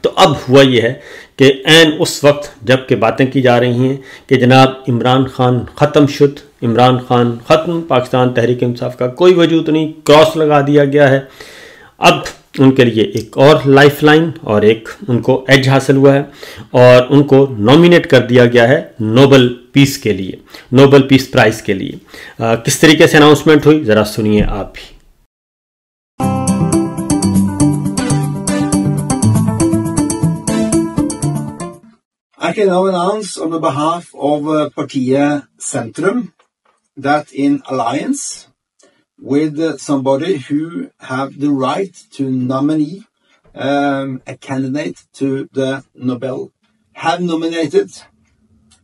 तो अब हुआ ये है कि ऐन उस वक्त जब कि बातें की जा रही हैं कि जनाब इमरान खान ख़त्म शुद, इमरान खान ख़त्म, पाकिस्तान तहरीक इंसाफ का कोई वजूद नहीं, क्रॉस लगा दिया गया है। अब उनके लिए एक और लाइफ लाइन और एक उनको एज हासिल हुआ है और उनको नॉमिनेट कर दिया गया है नोबेल पीस के लिए, नोबेल पीस प्राइज़ के लिए। किस तरीके से अनाउंसमेंट हुई ज़रा सुनिए आप भी। I can now announce on the behalf of Partiet Centrum that in alliance with somebody who have the right to nominate a candidate to the Nobel, have nominated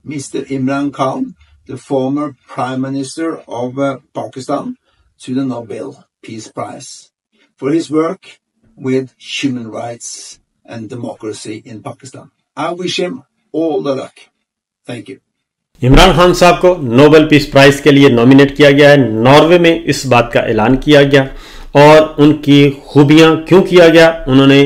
Mr. Imran Khan, the former Prime Minister of Pakistan, to the Nobel Peace Prize for his work with human rights and democracy in Pakistan. I wish him all the luck. Thank you. Imran Khan साहब को Nobel peace prize के लिए nominate किया गया है। Norway में इस बात का ऐलान किया गया और उनकी खूबियां क्यों किया गया, उन्होंने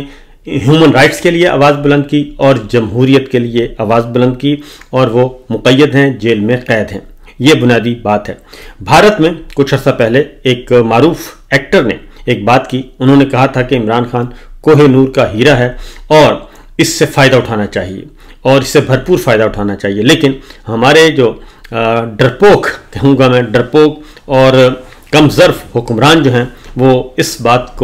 ह्यूमन राइट्स के लिए आवाज़ बुलंद की और जमहूरियत के लिए आवाज़ बुलंद की और वो मुक़य्यद हैं, जेल में कैद हैं। ये बुनियादी बात है। भारत में कुछ अर्सा पहले एक मारूफ एक्टर ने एक बात की, उन्होंने कहा था कि इमरान खान कोह-ए-नूर का हीरा है और इससे फ़ायदा उठाना चाहिए और इससे भरपूर फ़ायदा उठाना चाहिए। लेकिन हमारे जो डरपोक, कहूँगा मैं, डरपोक और कमज़र्फ हुक्मरान जो हैं वो इस बात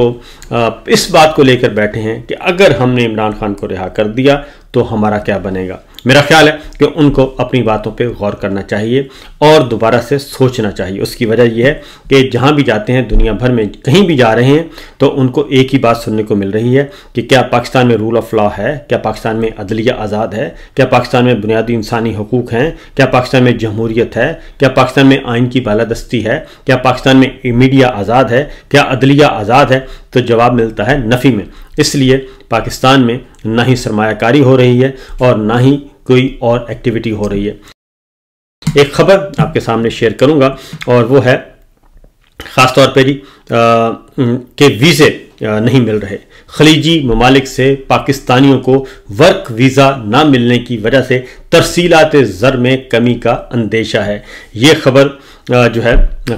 को लेकर बैठे हैं कि अगर हमने इमरान खान को रिहा कर दिया तो हमारा क्या बनेगा। मेरा ख्याल है कि उनको अपनी बातों पे गौर करना चाहिए और दोबारा से सोचना चाहिए। उसकी वजह यह है कि जहाँ भी जाते हैं, दुनिया भर में कहीं भी जा रहे हैं, तो उनको एक ही बात सुनने को मिल रही है कि क्या पाकिस्तान में रूल ऑफ लॉ है, क्या पाकिस्तान में अदलिया आज़ाद है, क्या पाकिस्तान में बुनियादी इंसानी हकूक़ हैं, क्या पाकिस्तान में जमहूरियत है, क्या पाकिस्तान में आइन की बालादस्ती है, क्या पाकिस्तान में मीडिया आज़ाद है, क्या अदलिया आज़ाद है। तो जवाब मिलता है नफ़ी में। इसलिए पाकिस्तान में ना ही सरमायाकारी हो रही है और ना ही कोई और एक्टिविटी हो रही है। एक खबर आपके सामने शेयर करूंगा और वो है ख़ास तौर पे जी के वीज़े नहीं मिल रहे। खलीजी ममालिक से पाकिस्तानियों को वर्क वीज़ा ना मिलने की वजह से तरसीलात ज़र में कमी का अंदेशा है। ये खबर जो है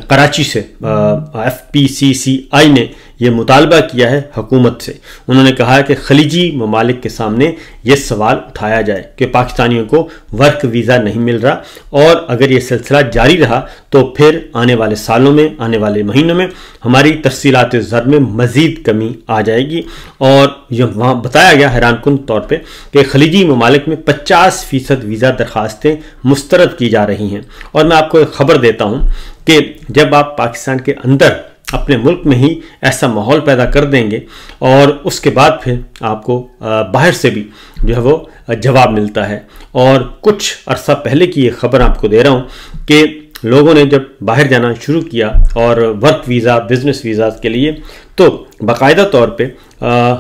कराची से FPCCI ने ये मुतालबा किया है हुकूमत से। उन्होंने कहा है कि खलीजी ममालिक के सामने ये सवाल उठाया जाए कि पाकिस्तानियों को वर्क वीज़ा नहीं मिल रहा और अगर ये सिलसिला जारी रहा तो फिर आने वाले सालों में, आने वाले महीनों में हमारी तरसीलात ज़र में मज़ीद कमी आ जाएगी। और यह वहाँ बताया गया हैरानकुन तौर पर कि खलीजी ममालिक में 50% वीज़ा दरख्वास्तें मुस्तरद की जा रही हैं। और मैं आपको एक ख़बर देता हूँ कि जब आप पाकिस्तान के अंदर अपने मुल्क में ही ऐसा माहौल पैदा कर देंगे और उसके बाद फिर आपको बाहर से भी जो है वो जवाब मिलता है। और कुछ अरसा पहले की ये ख़बर आपको दे रहा हूँ कि लोगों ने जब बाहर जाना शुरू किया और वर्क वीज़ा, बिज़नेस वीज़ा के लिए, तो बाकायदा तौर पे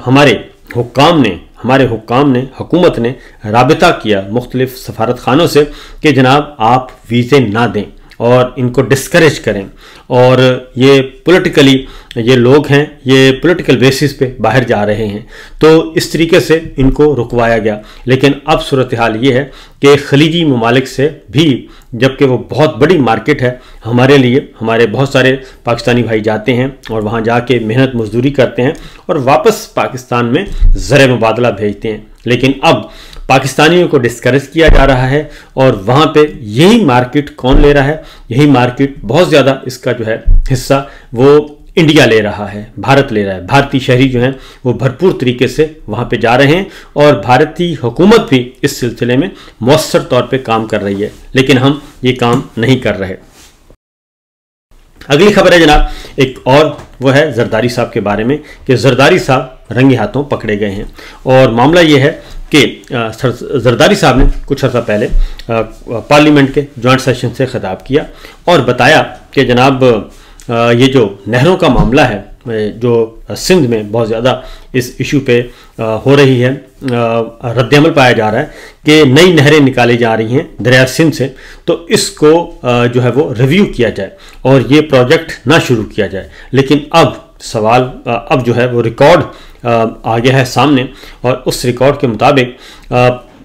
हमारे हुक्काम ने, हुकूमत ने राबिता किया मुख्तलिफ सफारत खानों से कि जनाब आप वीज़े ना दें और इनको डिस्करेज करें। और ये पॉलिटिकली ये लोग हैं, ये पॉलिटिकल बेसिस पे बाहर जा रहे हैं, तो इस तरीके से इनको रुकवाया गया। लेकिन अब सूरत हाल ये है कि खलीजी ममालिक से भी, जबकि वो बहुत बड़ी मार्केट है हमारे लिए, हमारे बहुत सारे पाकिस्तानी भाई जाते हैं और वहाँ जाके मेहनत मजदूरी करते हैं और वापस पाकिस्तान में ज़र मुबादला भेजते हैं। लेकिन अब पाकिस्तानियों को डिस्करेज किया जा रहा है और वहाँ पे यही मार्केट कौन ले रहा है? यही मार्केट बहुत ज़्यादा इसका जो है हिस्सा वो इंडिया ले रहा है, भारत ले रहा है। भारतीय शहरी जो हैं वो भरपूर तरीके से वहाँ पे जा रहे हैं और भारतीय हुकूमत भी इस सिलसिले में मौसर तौर पे काम कर रही है, लेकिन हम ये काम नहीं कर रहे। अगली खबर है जनाब एक और, वो है जरदारी साहब के बारे में कि जरदारी साहब रंगे हाथों पकड़े गए हैं। और मामला ये है कि जरदारी साहब ने कुछ अर्सा पहले पार्लियामेंट के जॉइंट सेशन से खिताब किया और बताया कि जनाब ये जो नहरों का मामला है, जो सिंध में बहुत ज़्यादा इस इशू पे हो रही है, रद्दअमल पाया जा रहा है कि नई नहरें निकाली जा रही हैं दरिया सिंध से, तो इसको जो है वो रिव्यू किया जाए और ये प्रोजेक्ट ना शुरू किया जाए। लेकिन अब सवाल अब जो है वो रिकॉर्ड आ गया है सामने, और उस रिकॉर्ड के मुताबिक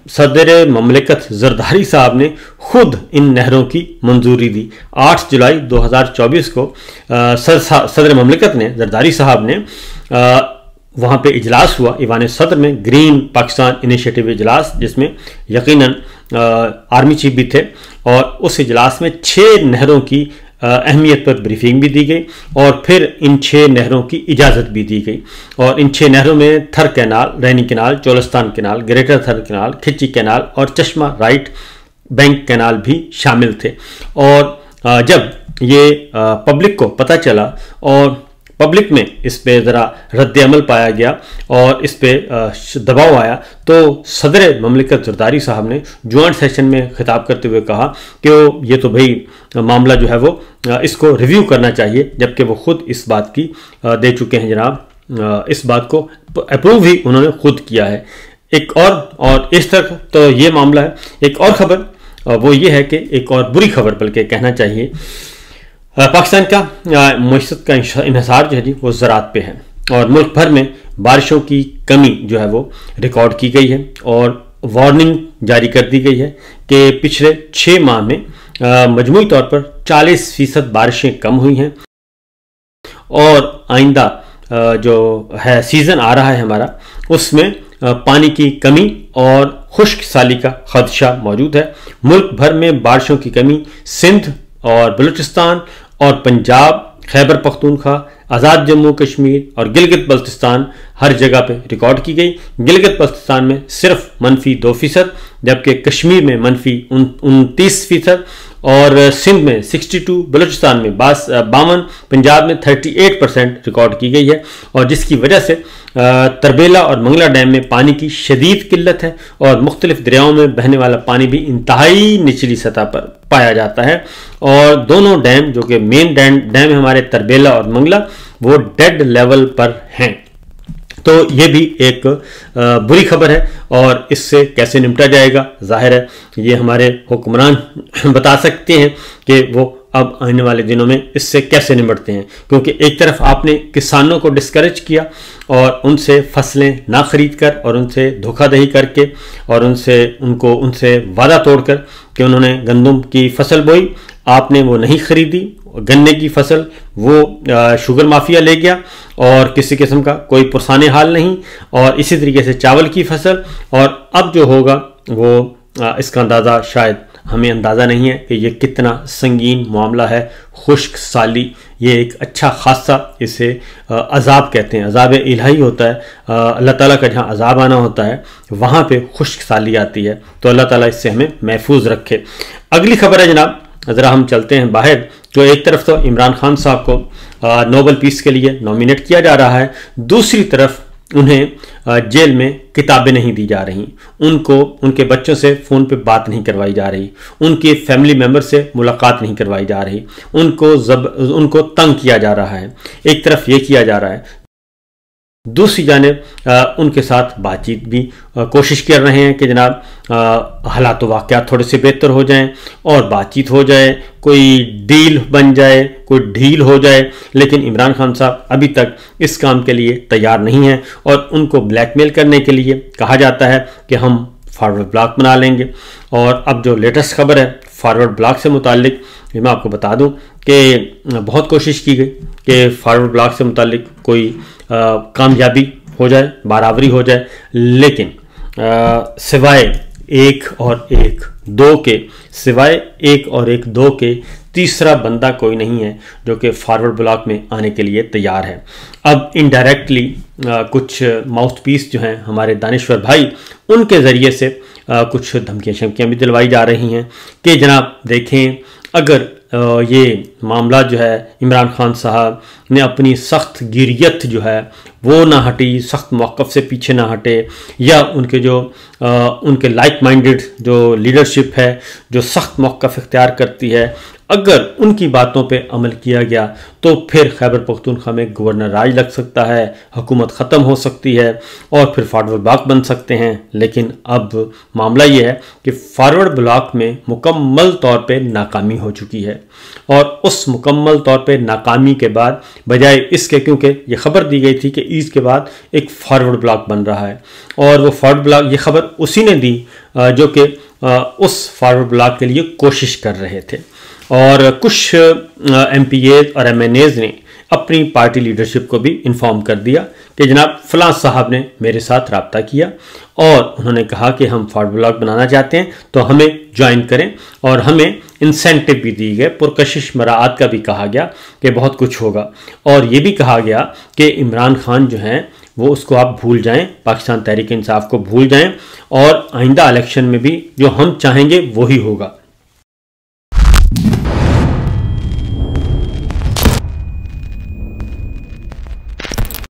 सदर ममलिकत जरदारी साहब ने खुद इन नहरों की मंजूरी दी। 8 जुलाई 2024 को सदर ममलिकत ने, जरदारी साहब ने, वहाँ पे इजलास हुआ ईवान सदर में, ग्रीन पाकिस्तान इनिशिएटिव इजलास, जिसमें यकीनन आर्मी चीफ भी थे, और उस इजलास में 6 नहरों की अहमियत पर ब्रीफिंग भी दी गई, और फिर इन 6 नहरों की इजाज़त भी दी गई। और इन 6 नहरों में थर कैनाल, रैनी कैनाल, चोलस्तान कैनाल, ग्रेटर थर कैनाल, खिच्ची कैनाल और चश्मा राइट बैंक कैनाल भी शामिल थे। और जब ये पब्लिक को पता चला और पब्लिक में इस पे ज़रा रद्द अमल पाया गया और इस पे दबाव आया, तो सदर ममलिकत जरदारी साहब ने जॉइंट सेशन में खिताब करते हुए कहा कि ये तो भाई मामला जो है वो इसको रिव्यू करना चाहिए, जबकि वो खुद इस बात की दे चुके हैं जनाब, इस बात को अप्रूव ही उन्होंने खुद किया है। एक और इस तरह तो ये मामला है। एक और खबर वो ये है कि एक और बुरी खबर बल्कि कहना चाहिए, पाकिस्तान का मईशत का इन्हिसार जो है जी वो ज़राअत पे है, और मुल्क भर में बारिशों की कमी जो है वो रिकॉर्ड की गई है, और वार्निंग जारी कर दी गई है कि पिछले 6 माह में मजमूई तौर पर 40% बारिशें कम हुई हैं, और आइंदा जो है सीज़न आ रहा है हमारा, उसमें पानी की कमी और खुश्क साली का खदशा मौजूद है। मुल्क भर में बारिशों की कमी सिंध और बलूचिस्तान और पंजाब, खैबर पख्तूनख्वा, आज़ाद जम्मू कश्मीर और गिलगित बल्तिस्तान हर जगह पे रिकॉर्ड की गई। गिलगित बल्तिस्तान में सिर्फ -2%, जबकि कश्मीर में -29%, और सिंध में 62, बलूचिस्तान में 52, पंजाब में 38% रिकॉर्ड की गई है, और जिसकी वजह से तरबेला और मंगला डैम में पानी की शदीद किल्लत है, और मुख्तलिफ दरियाओं में बहने वाला पानी भी इंतहाई निचली सतह पर पाया जाता है, और दोनों डैम जो कि मेन डैम है हमारे तरबेला और मंगला, वो डेड लेवल पर हैं। तो ये भी एक बुरी खबर है, और इससे कैसे निपटा जाएगा जाहिर है ये हमारे हुक्मरान बता सकते हैं कि वो अब आने वाले दिनों में इससे कैसे निपटते हैं, क्योंकि एक तरफ आपने किसानों को डिस्करेज किया और उनसे फसलें ना खरीद कर और उनसे धोखाधड़ी करके और उनसे वादा तोड़कर कि उन्होंने गंदम की फसल बोई, आपने वो नहीं खरीदी, गन्ने की फसल वो शुगर माफिया ले गया और किसी किस्म का कोई पुरसाने हाल नहीं, और इसी तरीके से चावल की फसल, और अब जो होगा वो इसका अंदाज़ा शायद हमें अंदाज़ा नहीं है कि ये कितना संगीन मामला है। खुश्क साली ये एक अच्छा खासा, इसे अजाब कहते हैं, अजाब इलाही होता है, अल्लाह ताला का जहाँ अजाब आना होता है वहाँ पे खुश्क साली आती है, तो अल्लाह ताला इससे हमें महफूज रखे। अगली खबर है जनाब, ज़रा हम चलते हैं बाहर। तो एक तरफ तो इमरान खान साहब को नोबेल पीस के लिए नॉमिनेट किया जा रहा है, दूसरी तरफ उन्हें जेल में किताबें नहीं दी जा रही, उनको उनके बच्चों से फ़ोन पे बात नहीं करवाई जा रही, उनके फैमिली मेम्बर से मुलाकात नहीं करवाई जा रही, उनको तंग किया जा रहा है। एक तरफ ये किया जा रहा है, दूसरी जानिब उनके साथ बातचीत भी कोशिश कर रहे हैं कि जनाब हालात वाक़यात थोड़े से बेहतर हो जाएं और बातचीत हो जाए, कोई डील बन जाए, कोई ढील हो जाए, लेकिन इमरान खान साहब अभी तक इस काम के लिए तैयार नहीं हैं, और उनको ब्लैकमेल करने के लिए कहा जाता है कि हम फॉरवर्ड ब्लॉक बना लेंगे। और अब जो लेटेस्ट खबर है फॉरवर्ड ब्लॉक से मुतालिक, मैं आपको बता दूं कि बहुत कोशिश की गई कि फॉरवर्ड ब्लॉक से मुतालिक कोई कामयाबी हो जाए, बराबरी हो जाए, लेकिन सिवाय एक और एक दो के तीसरा बंदा कोई नहीं है जो कि फॉरवर्ड ब्लॉक में आने के लिए तैयार है। अब इनडायरेक्टली कुछ माउथ पीस जो हैं हमारे दानिश्वर भाई, उनके ज़रिए से कुछ धमकियाँ शमकियाँ भी दिलवाई जा रही हैं कि जनाब देखें, अगर ये मामला जो है इमरान खान साहब ने अपनी सख्त गिरियत जो है वो ना हटी, सख्त मौक़िफ़ से पीछे ना हटे, या उनके लाइक माइंडेड जो लीडरशिप है जो सख्त मौक़िफ़ इख्तियार करती है, अगर उनकी बातों पे अमल किया गया तो फिर खैबर पख्तूनख्वा में गवर्नर राज लग सकता है, हुकूमत ख़त्म हो सकती है और फिर फॉरवर्ड ब्लॉक बन सकते हैं। लेकिन अब मामला ये है कि फॉरवर्ड ब्लॉक में मुकम्मल तौर पे नाकामी हो चुकी है, और उस उस मुकम्मल तौर पे नाकामी के बाद, बजाय इसके, क्योंकि ये खबर दी गई थी कि ईद के बाद एक फॉरवर्ड ब्लॉक बन रहा है, और वो फॉरवर्ड ब्लॉक, ये खबर उसी ने दी जो कि उस फॉरवर्ड ब्लॉक के लिए कोशिश कर रहे थे। और कुछ MPAs और MNAs ने अपनी पार्टी लीडरशिप को भी इन्फॉर्म कर दिया कि जनाब फलां साहब ने मेरे साथ रब्ता किया और उन्होंने कहा कि हम फॉरवर्ड ब्लॉक बनाना चाहते हैं, तो हमें ज्वाइन करें, और हमें इंसेंटिव भी दी गए, पुरकशिश मराआत का भी कहा गया कि बहुत कुछ होगा, और ये भी कहा गया कि इमरान खान जो हैं वो उसको आप भूल जाएं, पाकिस्तान तहरीक इंसाफ को भूल जाएं, और आइंदा इलेक्शन में भी जो हम चाहेंगे वही होगा।